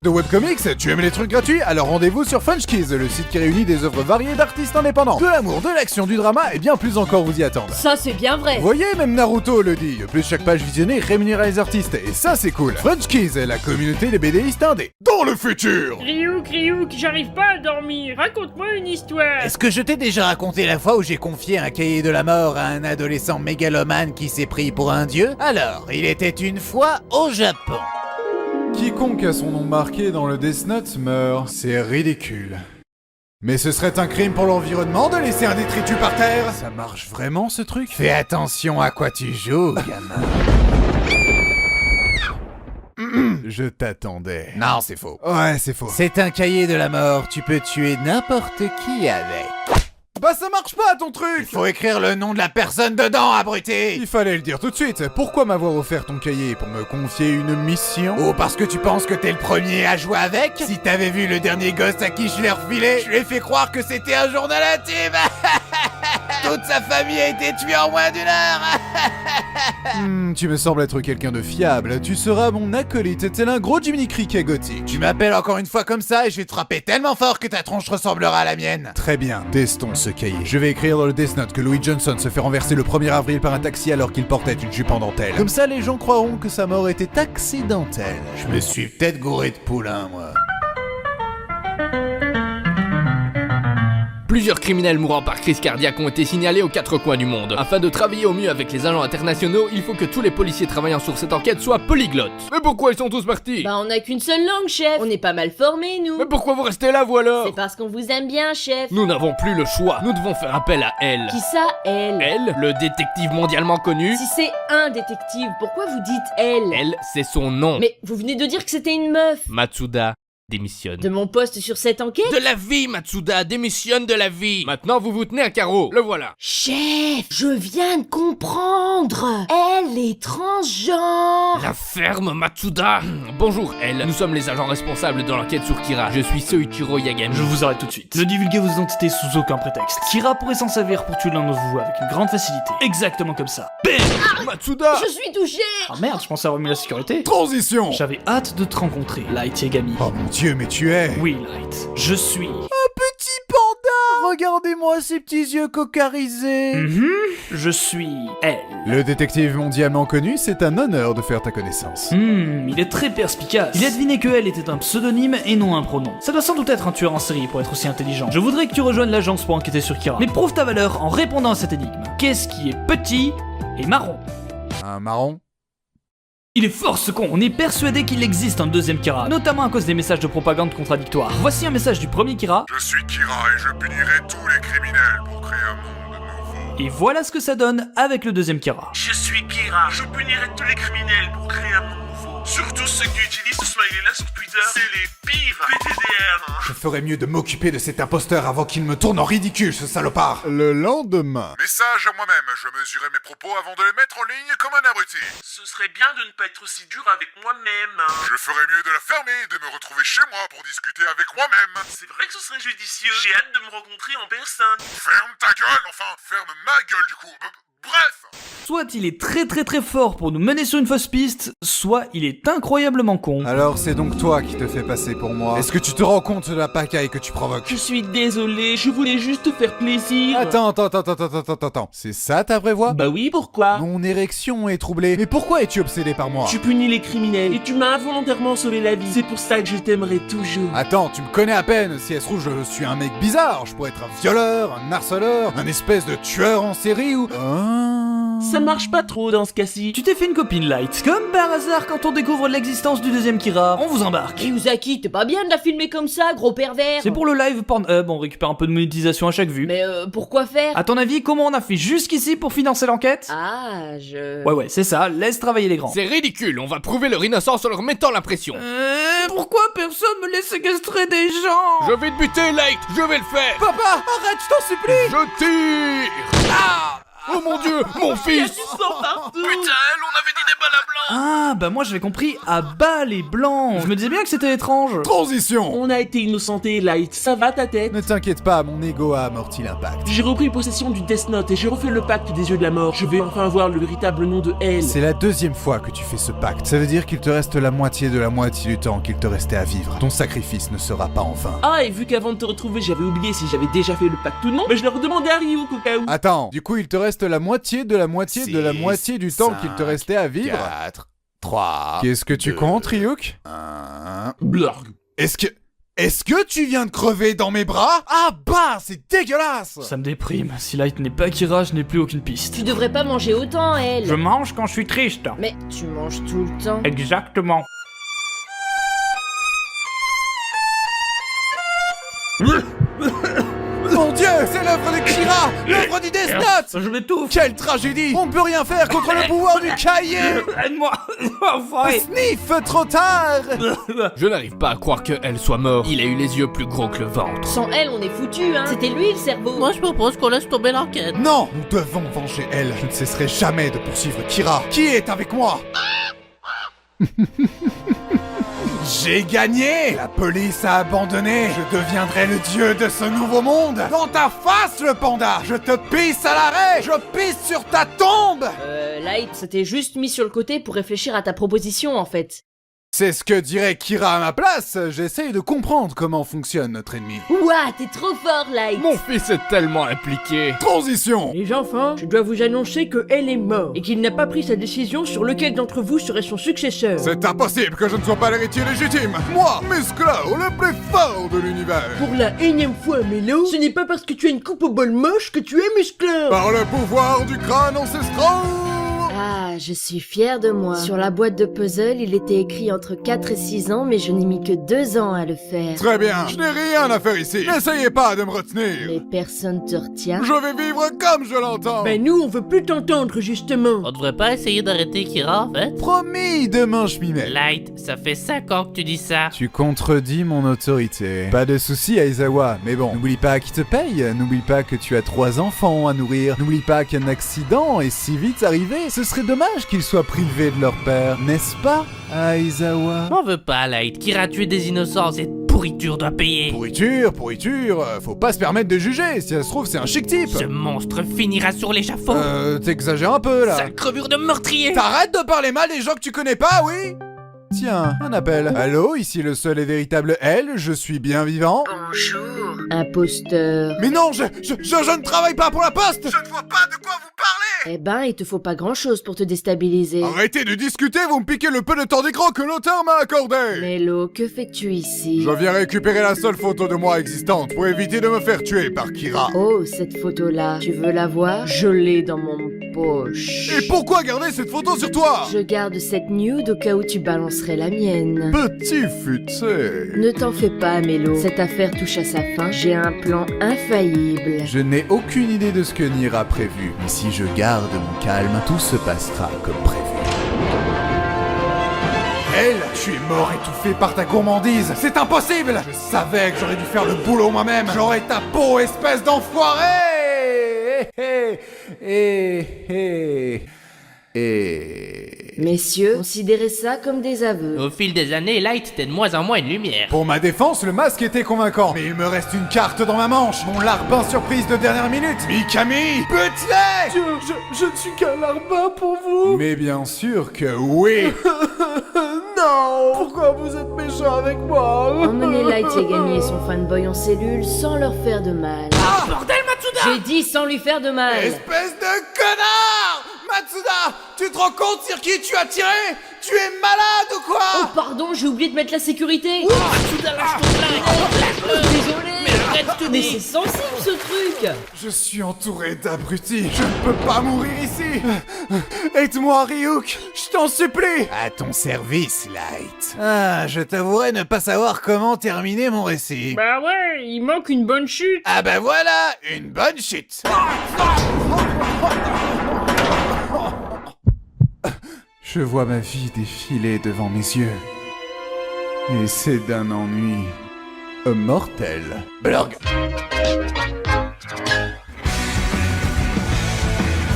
de webcomics, tu aimes les trucs gratuits? Alors rendez-vous sur Funchkiss, le site qui réunit des œuvres variées d'artistes indépendants. De l'amour, de l'action, du drama et bien plus encore vous y attendent. Ça c'est bien vrai. Vous voyez, même Naruto le dit, plus chaque page visionnée rémunère les artistes, et ça c'est cool. Funchkiss est la communauté des BDistes indés. Dans le futur! Ryouk, j'arrive pas à dormir. Raconte-moi une histoire. Est-ce que je t'ai déjà raconté la fois où j'ai confié un cahier de la mort à un adolescent mégalomane qui s'est pris pour un dieu? Alors, il était une fois au Japon. Quiconque a son nom marqué dans le Death Note meurt. C'est ridicule. Mais ce serait un crime pour l'environnement de laisser un détritus par terre? Ça marche vraiment ce truc? Fais attention à quoi tu joues, gamin. Je t'attendais. Non, c'est faux. Ouais, c'est faux. C'est un cahier de la mort, tu peux tuer n'importe qui avec. Bah ça marche pas ton truc! Faut écrire le nom de la personne dedans, abruti! Il fallait le dire tout de suite. Pourquoi m'avoir offert ton cahier? Pour me confier une mission? Oh, parce que tu penses que t'es le premier à jouer avec? Si t'avais vu le dernier gosse à qui je l'ai refilé, je lui ai fait croire que c'était un journal intime! Toute sa famille a été tuée en moins d'une heure! Tu me sembles être quelqu'un de fiable. Tu seras mon acolyte, tel un gros Jiminy Cricket gothique. Tu m'appelles encore une fois comme ça et je vais te frapper tellement fort que ta tronche ressemblera à la mienne. Très bien, testons ce cahier. Je vais écrire dans le Death Note que Louis Johnson se fait renverser le 1er avril par un taxi alors qu'il portait une jupe en dentelle. Comme ça, les gens croiront que sa mort était accidentelle. Je me suis peut-être gouré de poulain, moi. Plusieurs criminels mourant par crise cardiaque ont été signalés aux 4 coins du monde. Afin de travailler au mieux avec les agents internationaux, il faut que tous les policiers travaillant sur cette enquête soient polyglottes. Mais pourquoi ils sont tous partis? Bah on a qu'une seule langue, chef. On est pas mal formés, nous. Mais pourquoi vous restez là, voilà? C'est parce qu'on vous aime bien, chef. Nous n'avons plus le choix. Nous devons faire appel à elle. Qui ça, elle? Elle, le détective mondialement connu. Si c'est un détective, pourquoi vous dites elle? Elle, c'est son nom. Mais vous venez de dire que c'était une meuf. Matsuda démissionne. De mon poste sur cette enquête? De la vie, Matsuda démissionne de la vie. Maintenant, vous vous tenez à carreau. Le voilà. Chef, je viens de comprendre. Elle est transgenre. La ferme Matsuda. Bonjour, elle. Nous sommes les agents responsables de l'enquête sur Kira. Je suis Soichiro Yagami. Je vous arrête tout de suite. Ne divulguez vos identités sous aucun prétexte. Kira pourrait s'en servir pour tuer l'un de vous avec une grande facilité. Exactement comme ça. BAM! Matsuda. Je suis touché. Ah merde, je pensais avoir mis la sécurité. Transition! J'avais hâte de te rencontrer, Light Yagami. Oh mon dieu, mais tu es... Oui, Light. Je suis... Petit panda! Regardez-moi ces petits yeux cocarisés! Je suis... elle. Le détective mondialement connu, c'est un honneur de faire ta connaissance. Il est très perspicace. Il a deviné que elle était un pseudonyme et non un pronom. Ça doit sans doute être un tueur en série pour être aussi intelligent. Je voudrais que tu rejoignes l'agence pour enquêter sur Kira. Mais prouve ta valeur en répondant à cette énigme. Qu'est-ce qui est petit et marron? Un marron? Il est fort ce con, on est persuadé qu'il existe un deuxième Kira, notamment à cause des messages de propagande contradictoires. Voici un message du premier Kira. Je suis Kira et je punirai tous les criminels pour créer un monde nouveau. Et voilà ce que ça donne avec le deuxième Kira. Je suis Kira, je punirai tous les criminels pour créer un monde nouveau. Surtout ceux qui utilisent ce smiley-là sur Twitter, c'est les pires PTDR. Je ferais mieux de m'occuper de cet imposteur avant qu'il me tourne en ridicule, ce salopard. Le lendemain. Message à moi-même, je mesurais mes propos avant de les mettre en ligne comme un abruti. Ce serait bien de ne pas être aussi dur avec moi-même. Je ferais mieux de la fermer et de me retrouver chez moi pour discuter avec moi-même. C'est vrai que ce serait judicieux. J'ai hâte de me rencontrer en personne. Ferme ta gueule, enfin, ferme ma gueule du coup. Bref. Soit il est très fort pour nous mener sur une fausse piste, soit il est incroyablement con. Alors c'est donc toi qui te fais passer pour moi. Est-ce que tu te rends compte de la pacaille que tu provoques? Je suis désolé, je voulais juste te faire plaisir. Attends. C'est ça ta vraie voix? Bah oui, pourquoi? Mon érection est troublée. Mais pourquoi es-tu obsédé par moi? Tu punis les criminels et tu m'as involontairement sauvé la vie. C'est pour ça que je t'aimerai toujours. Attends, tu me connais à peine. Si elle se trouve, je suis un mec bizarre. Je pourrais être un violeur, un harceleur, un espèce de tueur en série ou... Ça marche pas trop dans ce cas-ci. Tu t'es fait une copine, Light. Comme par hasard, quand on découvre l'existence du deuxième Kira, on vous embarque. Ryuzaki, t'es pas bien de la filmer comme ça, gros pervers. C'est pour le live Pornhub, on récupère un peu de monétisation à chaque vue. Mais pourquoi faire? À ton avis, comment on a fait jusqu'ici pour financer l'enquête? Ah, je... Ouais, c'est ça, laisse travailler les grands. C'est ridicule, on va prouver leur innocence en leur mettant la pression. Pourquoi personne me laisse séquestrer des gens? Je vais te buter, Light, je vais le faire. Papa, arrête, je t'en supplie. Je tire. Oh mon dieu, mon fils! Partout. Ah, bah moi j'avais compris à bas les blancs. Je me disais bien que c'était étrange. Transition. On a été innocenté, Light. Ça va ta tête? Ne t'inquiète pas, mon ego a amorti l'impact. J'ai repris possession du Death Note et j'ai refait le pacte des yeux de la mort. Je vais enfin voir le véritable nom de L. C'est la deuxième fois que tu fais ce pacte. Ça veut dire qu'il te reste la moitié de la moitié du temps qu'il te restait à vivre. Ton sacrifice ne sera pas en vain. Ah, et vu qu'avant de te retrouver, j'avais oublié si j'avais déjà fait le pacte ou non, mais je leur demandais à Ryuk au cas où. Attends, du coup il te reste la moitié de la moitié de la moitié du temps qu'il te restait à vivre. 4, 3... Qu'est-ce que tu comptes, Ryuk? 1... Blurg. Est-ce que tu viens de crever dans mes bras? Ah bah, c'est dégueulasse! Ça me déprime. Si Light n'est pas Kira, je n'ai plus aucune piste. Tu devrais pas manger autant, elle. Je mange quand je suis triste. Mais tu manges tout le temps. Exactement. Mon Dieu, c'est l'œuvre de Kira, l'œuvre du Death Note! Je m'étouffe. Quelle tragédie! On ne peut rien faire contre le pouvoir du cahier! Aide-moi. Enfin. Sniff, trop tard! Je n'arrive pas à croire que elle soit morte. Il a eu les yeux plus gros que le ventre. Sans elle, on est foutu, hein. C'était lui le cerveau. Moi je propose qu'on laisse tomber l'enquête. Non! Nous devons venger elle. Je ne cesserai jamais de poursuivre Kira. Qui est avec moi? J'ai gagné! La police a abandonné! Je deviendrai le dieu de ce nouveau monde! Dans ta face, le panda! Je te pisse à l'arrêt! Je pisse sur ta tombe! Light, c'était juste mis sur le côté pour réfléchir à ta proposition, en fait. C'est ce que dirait Kira à ma place! J'essaye de comprendre comment fonctionne notre ennemi. Ouah, t'es trop fort, Light. Mon fils est tellement impliqué. Transition! Les enfants, je dois vous annoncer que elle est morte et qu'il n'a pas pris sa décision sur lequel d'entre vous serait son successeur. C'est impossible que je ne sois pas l'héritier légitime! Moi, Musclo, le plus fort de l'univers! Pour la énième fois, Mélo, ce n'est pas parce que tu as une coupe au bol moche que tu es muscleur. Par le pouvoir du crâne ancestral! Ah, je suis fière de moi. Sur la boîte de puzzle, il était écrit entre 4 et 6 ans, mais je n'ai mis que 2 ans à le faire. Très bien, je n'ai rien à faire ici. N'essayez pas de me retenir. Mais personne te retient. Je vais vivre comme je l'entends. Ben nous, on veut plus t'entendre, justement. On devrait pas essayer d'arrêter Kira en fait? Promis, demain je m'y mets. Light, ça fait 5 ans que tu dis ça. Tu contredis mon autorité. Pas de soucis, Aizawa. Mais bon, n'oublie pas qui te paye. N'oublie pas que tu as 3 enfants à nourrir. N'oublie pas qu'un accident est si vite arrivé. Ce serait dommage qu'ils soient privés de leur père, n'est-ce pas, Aizawa? M'en veux pas, Light. Kira a tué des innocents. Cette pourriture doit payer. Pourriture, faut pas se permettre de juger. Si ça se trouve, c'est un chic type. Ce monstre finira sur l'échafaud. T'exagères un peu là. Sale crevure de meurtrier. T'arrêtes de parler mal des gens que tu connais pas, oui? Tiens, un appel. Allô, ici le seul et véritable L, je suis bien vivant. Bonjour. Imposteur. Mais non, je ne travaille pas pour la poste. Je ne vois pas de quoi vous parlez. Eh ben, il te faut pas grand-chose pour te déstabiliser. Arrêtez de discuter, vous me piquez le peu de temps d'écran que l'auteur m'a accordé. Mélo, que fais-tu ici? Je viens récupérer la seule photo de moi existante pour éviter de me faire tuer par Kira. Oh, cette photo-là, tu veux la voir? Je l'ai dans mon poche. Et pourquoi garder cette photo sur toi? Je garde cette nude au cas où tu balancerais la mienne. Petit futé. Ne t'en fais pas, Mélo. Cette affaire touche à sa fin. J'ai un plan infaillible. Je n'ai aucune idée de ce que Nier a prévu, mais si je garde mon calme, tout se passera comme prévu. Elle, tu es mort étouffé par ta gourmandise. C'est impossible. Je savais que j'aurais dû faire le boulot moi-même. J'aurais ta peau, espèce d'enfoiré. Messieurs, considérez ça comme des aveux. Au fil des années, Light était de moins en moins une lumière. Pour ma défense, le masque était convaincant. Mais il me reste une carte dans ma manche. Mon larbin surprise de dernière minute. Mikami, bute-les. Je ne suis qu'un larbin pour vous. Mais bien sûr que oui. Non. Pourquoi vous êtes méchant avec moi? Emmenez Light et gagner son fanboy en cellule sans leur faire de mal. Bordel, Matsuda! J'ai dit sans lui faire de mal. Espèce de connard! Matsuda, tu te rends compte sur qui tu as tiré? Tu es malade ou Oh quoi? pardon, j'ai oublié de mettre la sécurité. Matsuda, lâche ton flingue! Désolé. Arrête, je te Mais dis! c'est sensible ce truc. Je suis entouré d'abrutis. Je ne peux pas mourir ici. Aide-moi, Ryuk. Je t'en supplie. À ton service, Light. Ah, je t'avouerai ne pas savoir comment terminer mon récit. Bah ouais, il manque une bonne chute. Ah bah voilà, une bonne chute. Je vois ma vie défiler devant mes yeux. Et c'est d'un ennui mortel. Blurg.